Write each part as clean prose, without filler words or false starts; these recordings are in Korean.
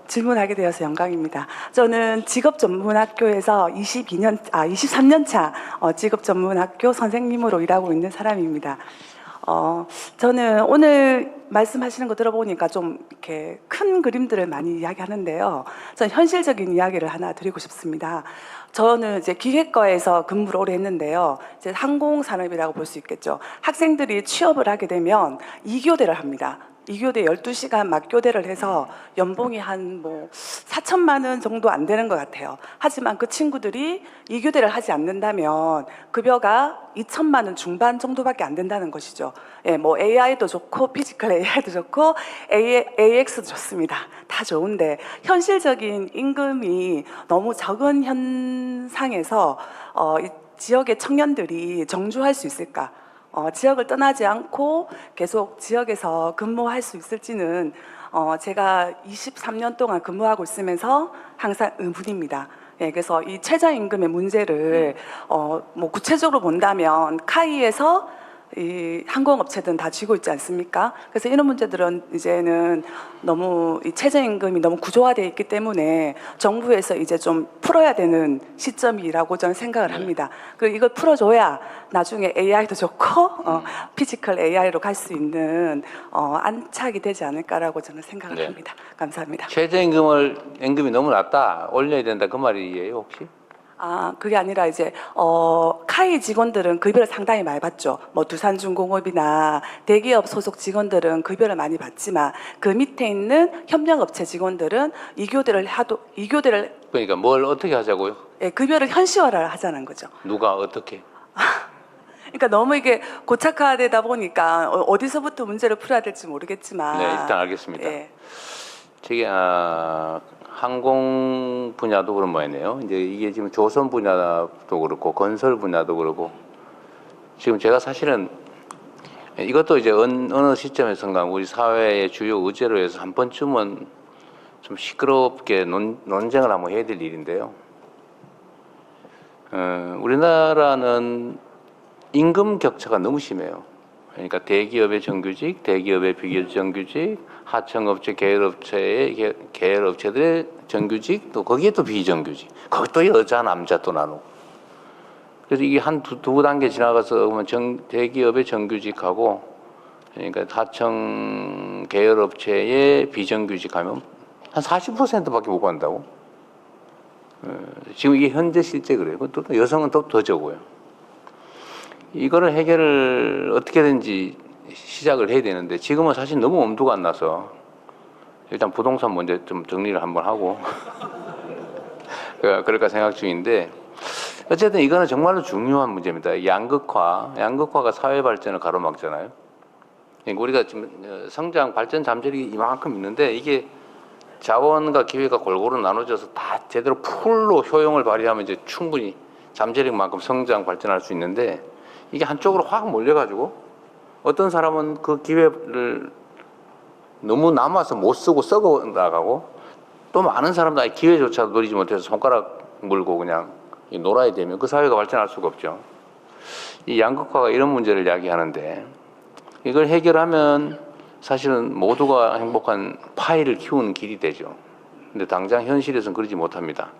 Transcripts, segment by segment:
질문하게 되어서 영광입니다. 저는 직업전문학교에서 23년 차 직업전문학교 선생님으로 일하고 있는 사람입니다. 저는 오늘 말씀하시는 거 들어보니까 좀 이렇게 큰 그림들을 많이 이야기하는데요. 전 현실적인 이야기를 하나 드리고 싶습니다. 저는 이제 기계과에서 근무를 오래 했는데요. 이제 항공산업이라고 볼 수 있겠죠. 학생들이 취업을 하게 되면 2교대를 합니다. 2교대 12시간 맞교대를 해서 연봉이 한 4천만 원 정도 안 되는 것 같아요. 하지만 그 친구들이 2교대를 하지 않는다면 급여가 2천만 원 중반 정도밖에 안 된다는 것이죠. 예, AI도 좋고 피지컬 AI도 좋고 AX도 좋습니다. 다 좋은데 현실적인 임금이 너무 적은 현상에서 이 지역의 청년들이 정주할 수 있을까? 지역을 떠나지 않고 계속 지역에서 근무할 수 있을지는 제가 23년 동안 근무하고 있으면서 항상 의문입니다. 예, 그래서 이 최저임금의 문제를 구체적으로 본다면 카이에서 이 항공업체들은 다 쥐고 있지 않습니까? 그래서 이런 문제들은 이제는 너무 이 최저임금이 너무 구조화되어 있기 때문에 정부에서 이제 좀 풀어야 되는 시점이라고 저는 생각을 합니다. 그리고 이걸 풀어줘야 나중에 AI도 좋고 피지컬 AI로 갈 수 있는 안착이 되지 않을까라고 저는 생각을 합니다. 감사합니다. 임금이 너무 낮다, 올려야 된다, 그 말이에요 혹시? 그게 아니라 이제 카이 직원들은 급여를 상당히 많이 받죠. 두산중공업이나 대기업 소속 직원들은 급여를 많이 받지만 그 밑에 있는 협력업체 직원들은 2교대를 그러니까 뭘 어떻게 하자고요? 예, 급여를 현실화를 하자는 거죠. 누가 어떻게? 그러니까 너무 이게 고착화되다 보니까 어디서부터 문제를 풀어야 될지 모르겠지만. 네, 일단 알겠습니다. 예. 저게 항공 분야도 그런 모양이네요. 이제 이게 지금 조선 분야도 그렇고 건설 분야도 그렇고 지금 제가 사실은 이것도 이제 어느 시점에선가 우리 사회의 주요 의제로 해서 한 번쯤은 좀 시끄럽게 논쟁을 한번 해야 될 일인데요. 우리나라는 임금 격차가 너무 심해요. 그러니까 대기업의 정규직, 대기업의 비정규직, 하청업체, 계열업체들의 정규직, 또 거기에 또 비정규직, 거기 또 여자, 남자 또 나누고. 그래서 이게 한 두 단계 지나가서 보면 대기업의 정규직하고, 그러니까 하청 계열업체의 비정규직하면 한 40%밖에 못 간다고. 지금 이게 현재 실제 그래요. 또 여성은 또 더 적어요. 이거를 해결을 어떻게든지 시작을 해야 되는데 지금은 사실 너무 엄두가 안 나서 일단 부동산 문제 좀 정리를 한번 하고 그럴까 생각 중인데 어쨌든 이거는 정말로 중요한 문제입니다. 양극화가 사회 발전을 가로막잖아요. 그러니까 우리가 지금 성장 발전 잠재력이 이만큼 있는데 이게 자원과 기회가 골고루 나눠져서 다 제대로 풀로 효용을 발휘하면 이제 충분히 잠재력만큼 성장 발전할 수 있는데 이게 한쪽으로 확 몰려가지고 어떤 사람은 그 기회를 너무 남아서 못 쓰고 썩어 나가고 또 많은 사람들 기회조차 노리지 못해서 손가락 물고 그냥 놀아야 되면 그 사회가 발전할 수가 없죠. 이 양극화가 이런 문제를 이야기하는데 이걸 해결하면 사실은 모두가 행복한 파이를 키우는 길이 되죠. 근데 당장 현실에서는 그러지 못합니다.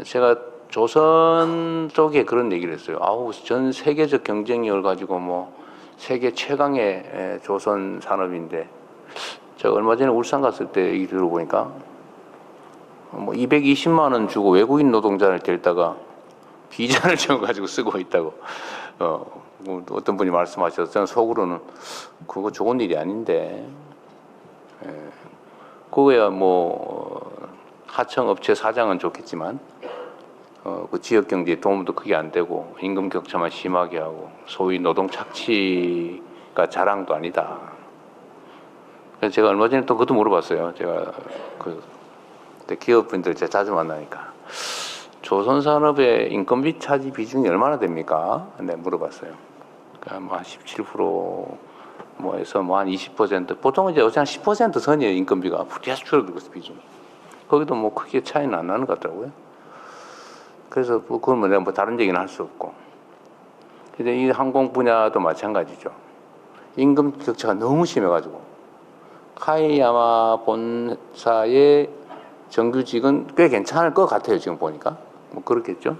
제가 조선 쪽에 그런 얘기를 했어요. 전 세계적 경쟁력을 가지고 세계 최강의 조선 산업인데 제가 얼마 전에 울산 갔을 때 얘기 들어보니까 220만 원 주고 외국인 노동자를 데려다가 비자를 지어가지고 쓰고 있다고 어떤 분이 말씀하셔서 저는 속으로는 그거 좋은 일이 아닌데 그거야 하청업체 사장은 좋겠지만 그 지역 경제에 도움도 크게 안 되고 임금 격차만 심하게 하고 소위 노동 착취가 자랑도 아니다. 그래서 제가 얼마 전에 또 그것도 물어봤어요. 제가 그때 기업분들 제가 자주 만나니까 조선 산업의 인건비 차지 비중이 얼마나 됩니까? 네, 물어봤어요. 그러니까 한 17% 해서 한 20% 보통은 이제 어차피 한 10% 선이에요. 인건비가 계속 줄어들고 있어 비중이. 거기도 크게 차이는 안 나는 것 같더라고요. 그래서 그건 내가 다른 얘기는 할 수 없고. 근데 이 항공 분야도 마찬가지죠. 임금 격차가 너무 심해가지고 카이야마 본사의 정규직은 꽤 괜찮을 것 같아요. 지금 보니까 뭐 그렇겠죠.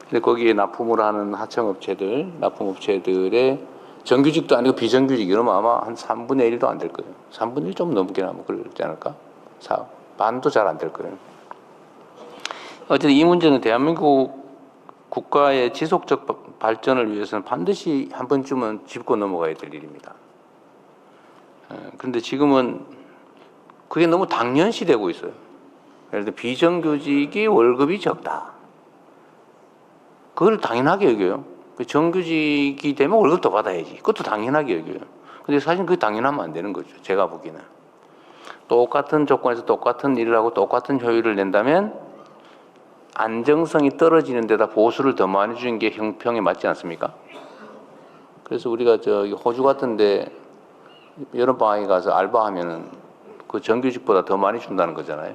근데 거기에 납품을 하는 하청업체들, 납품업체들의 정규직도 아니고 비정규직 이러면 아마 한 3분의 1도 안 될 거예요. 3분의 1 좀 넘게나 뭐 그러지 않을까? 반도 잘 안 될 거예요. 어쨌든 이 문제는 대한민국 국가의 지속적 발전을 위해서는 반드시 한 번쯤은 짚고 넘어가야 될 일입니다. 그런데 지금은 그게 너무 당연시되고 있어요. 예를 들어 비정규직이 월급이 적다. 그걸 당연하게 여겨요. 정규직이 되면 월급 더 받아야지. 그것도 당연하게 여겨요. 근데 사실 그게 당연하면 안 되는 거죠. 제가 보기에는. 똑같은 조건에서 똑같은 일을 하고 똑같은 효율을 낸다면 안정성이 떨어지는 데다 보수를 더 많이 주는 게 형평에 맞지 않습니까? 그래서 우리가 저기 호주 같은데 여름방학에 가서 알바하면은 그 정규직보다 더 많이 준다는 거잖아요.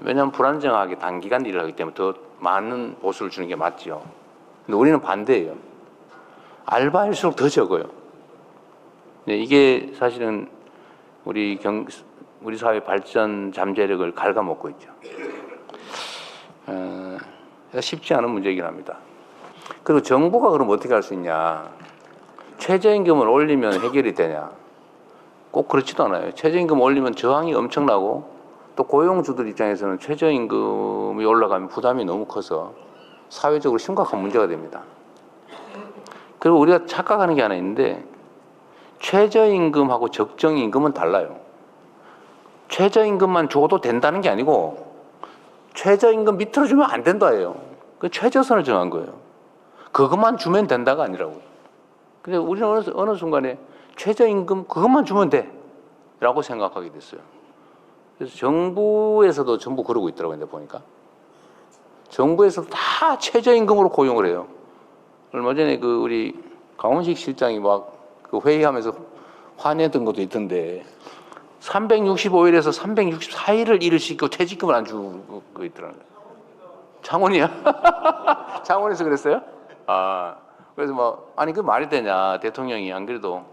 왜냐하면 불안정하게 단기간 일을 하기 때문에 더 많은 보수를 주는 게 맞죠. 근데 우리는 반대예요. 알바일수록 더 적어요. 이게 사실은 우리 사회 발전 잠재력을 갉아먹고 있죠. 쉽지 않은 문제이긴 합니다. 그리고 정부가 그럼 어떻게 할 수 있냐? 최저임금을 올리면 해결이 되냐? 꼭 그렇지도 않아요. 최저임금 올리면 저항이 엄청나고 또 고용주들 입장에서는 최저임금이 올라가면 부담이 너무 커서 사회적으로 심각한 문제가 됩니다. 그리고 우리가 착각하는 게 하나 있는데 최저임금하고 적정임금은 달라요. 최저임금만 줘도 된다는 게 아니고 최저임금 밑으로 주면 안 된다예요. 그 최저선을 정한 거예요. 그것만 주면 된다가 아니라고. 근데 우리는 어느 순간에 최저임금 그것만 주면 돼 라고 생각하게 됐어요. 그래서 정부에서도 전부 그러고 있더라고요. 보니까 정부에서도 다 최저임금으로 고용을 해요. 얼마 전에 그 우리 강원식 실장이 막 그 회의하면서 화내던 것도 있던데 365일에서 364일을 일을 시키고 퇴직금을 안 주고 있더라고요. 창원이야? 창원에서 그랬어요? 그래서 뭐 아니 그 말이 되냐 대통령이 안 그래도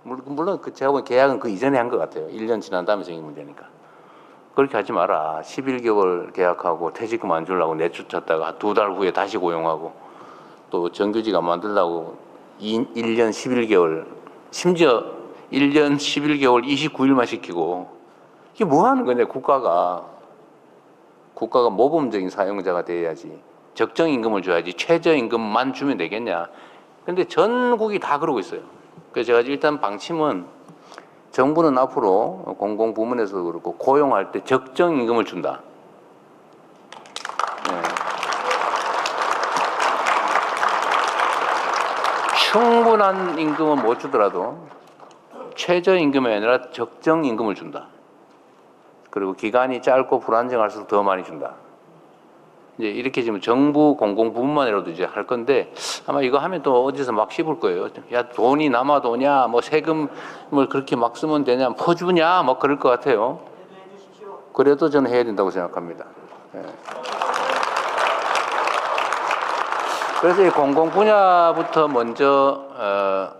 물론 그 제가 보기엔 계약은 그 이전에 한 것 같아요. 1년 지난 다음에 생긴 문제니까. 그렇게 하지 마라. 11개월 계약하고 퇴직금 안 주려고 내쫓았다가 2달 후에 다시 고용하고 또 정규직 안 만들려고 1년 11개월 심지어 1년 11개월 29일만 시키고 이게 뭐 하는 거냐 국가가 모범적인 사용자가 돼야지 적정임금을 줘야지 최저임금만 주면 되겠냐. 근데 전국이 다 그러고 있어요. 그래서 제가 일단 방침은 정부는 앞으로 공공부문에서도 그렇고 고용할 때 적정임금을 준다. 충분한 임금은 못 주더라도 최저임금이 아니라 적정임금을 준다. 그리고 기간이 짧고 불안정할수록 더 많이 준다. 이제 이렇게 지금 정부 공공부문만이라도 이제 할 건데 아마 이거 하면 또 어디서 막 씹을 거예요. 야 돈이 남아도 오냐, 뭐 세금을 그렇게 막 쓰면 되냐, 퍼주냐, 뭐 그럴 것 같아요. 그래도 저는 해야 된다고 생각합니다. 그래서 이 공공 분야부터 먼저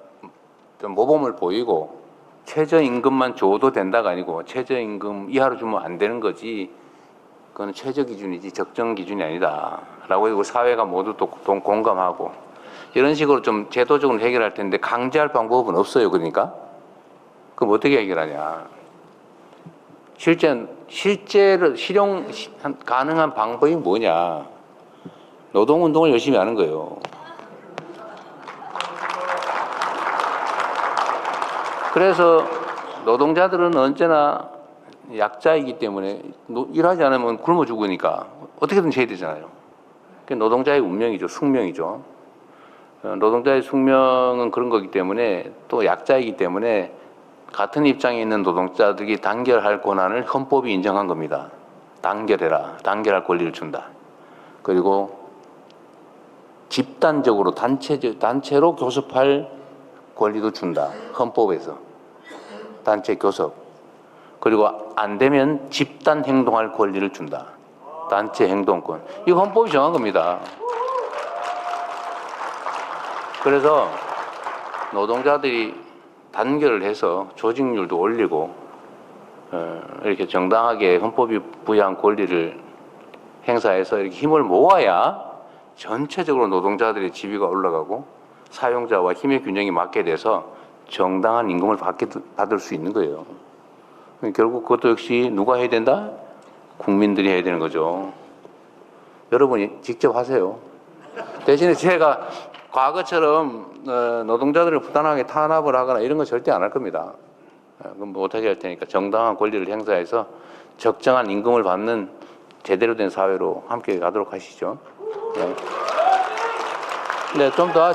좀 모범을 보이고 최저임금만 줘도 된다가 아니고 최저임금 이하로 주면 안 되는 거지. 그건 최저 기준이지 적정 기준이 아니다라고 우리 사회가 모두 또 공감하고 이런 식으로 좀 제도적으로 해결할 텐데 강제할 방법은 없어요. 그러니까 그럼 어떻게 해결하냐? 실제로 실용 가능한 방법이 뭐냐? 노동운동을 열심히 하는 거예요. 그래서 노동자들은 언제나 약자이기 때문에 일하지 않으면 굶어 죽으니까 어떻게든 해야 되잖아요. 그게 노동자의 운명이죠. 숙명이죠. 노동자의 숙명은 그런 거기 때문에 또 약자이기 때문에 같은 입장에 있는 노동자들이 단결할 권한을 헌법이 인정한 겁니다. 단결해라. 단결할 권리를 준다. 그리고 집단적으로 단체로 교섭할 권리도 준다. 헌법에서. 단체 교섭. 그리고 안 되면 집단 행동할 권리를 준다. 단체 행동권. 이거 헌법이 정한 겁니다. 그래서 노동자들이 단결을 해서 조직률도 올리고 이렇게 정당하게 헌법이 부여한 권리를 행사해서 이렇게 힘을 모아야 전체적으로 노동자들의 지위가 올라가고 사용자와 힘의 균형이 맞게 돼서 정당한 임금을 받을 수 있는 거예요. 결국 그것도 역시 누가 해야 된다? 국민들이 해야 되는 거죠. 여러분이 직접 하세요. 대신에 제가 과거처럼 노동자들을 부당하게 탄압을 하거나 이런 거 절대 안 할 겁니다. 그건 못하게 할 테니까 정당한 권리를 행사해서 적정한 임금을 받는 제대로 된 사회로 함께 가도록 하시죠. 네. 좀 더